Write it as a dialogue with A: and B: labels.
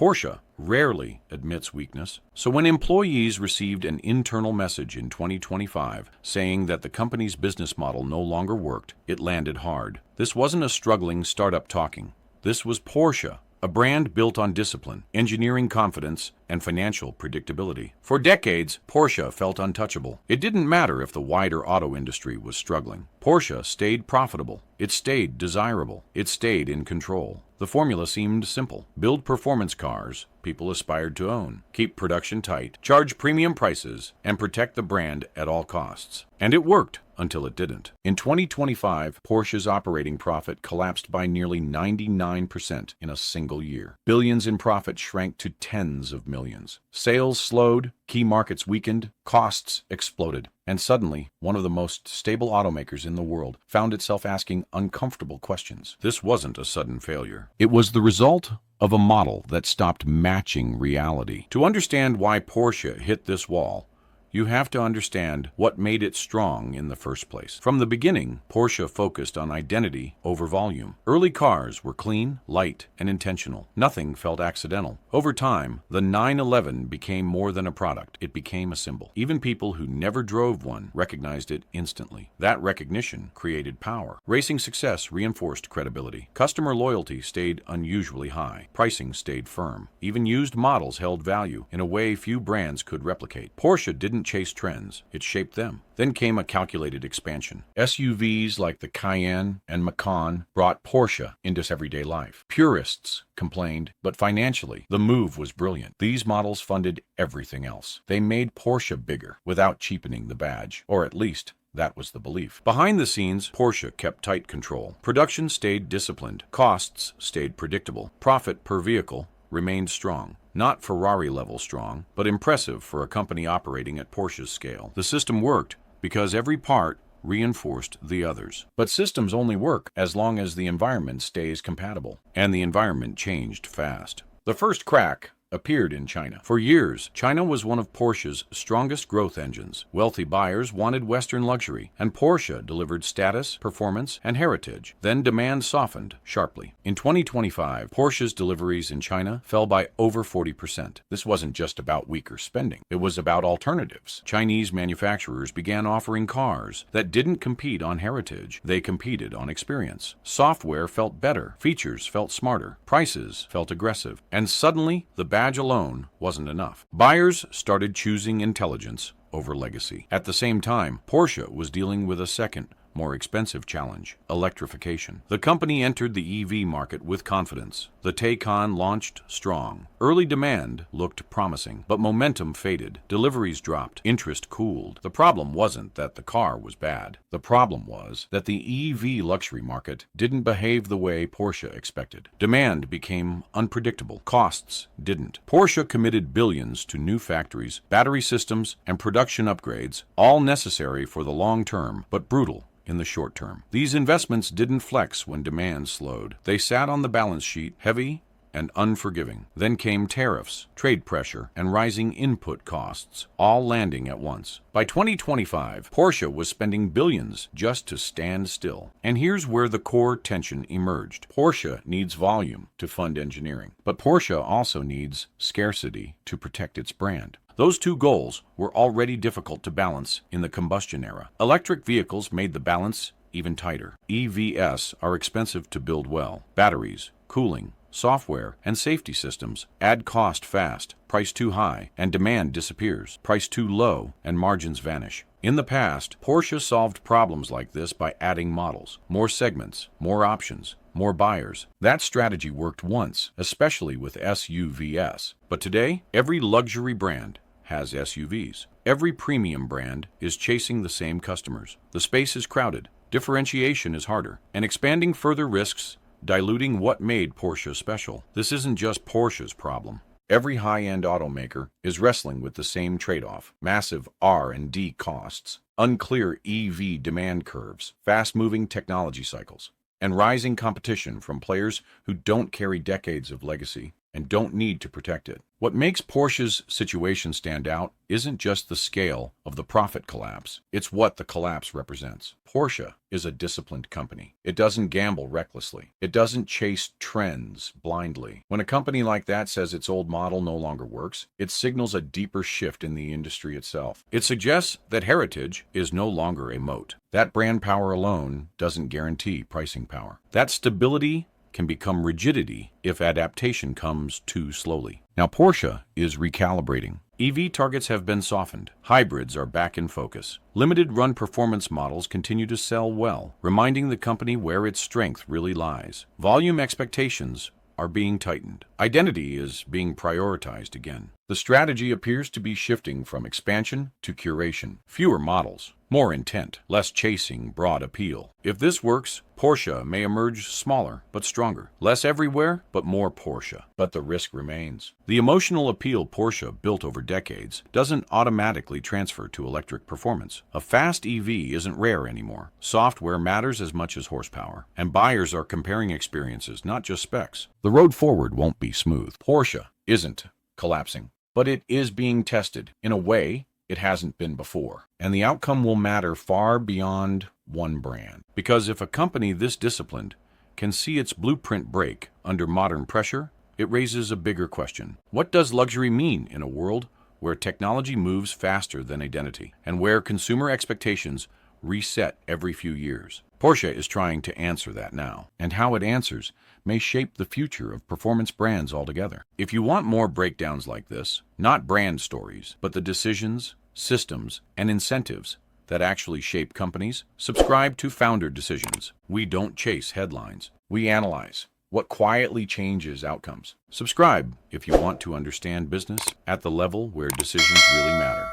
A: Porsche rarely admits weakness, so when employees received an internal message in 2025 saying that the company's business model no longer worked, it landed hard. This wasn't a struggling startup talking. This was Porsche, a brand built on discipline, engineering confidence, and financial predictability. For decades, Porsche felt untouchable. It didn't matter if the wider auto industry was struggling. Porsche stayed profitable. It stayed desirable. It stayed in control. The formula seemed simple. Build performance cars people aspired to own, keep production tight, charge premium prices, and protect the brand at all costs. And it worked until it didn't. In 2025, Porsche's operating profit collapsed by nearly 99% in a single year. Billions in profit shrank to tens of millions. Sales slowed, key markets weakened, costs exploded. And suddenly, one of the most stable automakers in the world found itself asking uncomfortable questions. This wasn't a sudden failure. It was the result of a model that stopped matching reality. To understand why Porsche hit this wall, you have to understand what made it strong in the first place. From the beginning, Porsche focused on identity over volume. Early cars were clean, light, and intentional. Nothing felt accidental. Over time, the 911 became more than a product. It became a symbol. Even people who never drove one recognized it instantly. That recognition created power. Racing success reinforced credibility. Customer loyalty stayed unusually high. Pricing stayed firm. Even used models held value in a way few brands could replicate. Porsche didn't chase trends, it shaped them. Then came a calculated expansion. SUVs like the Cayenne and Macan brought Porsche into everyday life. Purists complained, but financially, the move was brilliant. These models funded everything else. They made Porsche bigger without cheapening the badge, or at least that was the belief. Behind the scenes, Porsche kept tight control. Production stayed disciplined. Costs stayed predictable. Profit per vehicle remained strong. Not Ferrari-level strong, but impressive for a company operating at Porsche's scale. The system worked because every part reinforced the others. But systems only work as long as the environment stays compatible. And the environment changed fast. The first crack appeared in China. For years, China was one of Porsche's strongest growth engines. Wealthy buyers wanted Western luxury, and Porsche delivered status, performance, and heritage. Then demand softened sharply. In 2025, Porsche's deliveries in China fell by over 40%. This wasn't just about weaker spending. It was about alternatives. Chinese manufacturers began offering cars that didn't compete on heritage. They competed on experience. Software felt better. Features felt smarter. Prices felt aggressive. And suddenly, the badge alone wasn't enough. Buyers started choosing intelligence over legacy. At the same time, Porsche was dealing with a second, more expensive challenge: electrification. The company entered the EV market with confidence. The Taycan launched strong. Early demand looked promising, but momentum faded. Deliveries dropped. Interest cooled. The problem wasn't that the car was bad. The problem was that the EV luxury market didn't behave the way Porsche expected. Demand became unpredictable. Costs didn't. Porsche committed billions to new factories, battery systems, and production upgrades, all necessary for the long term, but brutal in the short term. These investments didn't flex when demand slowed. They sat on the balance sheet, heavy and unforgiving. Then came tariffs, trade pressure, and rising input costs, all landing at once. By 2025, Porsche was spending billions just to stand still. And here's where the core tension emerged. Porsche needs volume to fund engineering, but Porsche also needs scarcity to protect its brand. Those two goals were already difficult to balance in the combustion era. Electric vehicles made the balance even tighter. EVs are expensive to build well. Batteries, cooling, software, and safety systems add cost fast. Price too high, and demand disappears. Price too low, and margins vanish. In the past, Porsche solved problems like this by adding models, more segments, more options, more buyers. That strategy worked once, especially with SUVs. But today, every luxury brand has SUVs. Every premium brand is chasing the same customers. The space is crowded, differentiation is harder, and expanding further risks diluting what made Porsche special. This isn't just Porsche's problem. Every high-end automaker is wrestling with the same trade-off: massive R&D costs, unclear EV demand curves, fast-moving technology cycles, and rising competition from players who don't carry decades of legacy. and don't need to protect it. What makes Porsche's situation stand out isn't just the scale of the profit collapse, it's what the collapse represents. Porsche is a disciplined company. It doesn't gamble recklessly. It doesn't chase trends blindly. When a company like that says its old model no longer works, it signals a deeper shift in the industry itself. It suggests that heritage is no longer a moat. That brand power alone doesn't guarantee pricing power. That stability can become rigidity if adaptation comes too slowly. Now, Porsche is recalibrating. EV targets have been softened. Hybrids are back in focus. Limited run performance models continue to sell well, reminding the company where its strength really lies. Volume expectations are being tightened. Identity is being prioritized again. The strategy appears to be shifting from expansion to curation. Fewer models, more intent, less chasing broad appeal. If this works, Porsche may emerge smaller but stronger. Less everywhere, but more Porsche. But the risk remains. The emotional appeal Porsche built over decades doesn't automatically transfer to electric performance. A fast EV isn't rare anymore. Software matters as much as horsepower, and buyers are comparing experiences, not just specs. The road forward won't be smooth. Porsche isn't collapsing, but it is being tested in a way it hasn't been before. And the outcome will matter far beyond one brand. Because if a company this disciplined can see its blueprint break under modern pressure, it raises a bigger question. What does luxury mean in a world where technology moves faster than identity and where consumer expectations reset every few years? Porsche is trying to answer that now, and how it answers may shape the future of performance brands altogether. If you want more breakdowns like this, not brand stories, but the decisions, systems, and incentives that actually shape companies, subscribe to Founder Decisions. We don't chase headlines. We analyze what quietly changes outcomes. Subscribe if you want to understand business at the level where decisions really matter.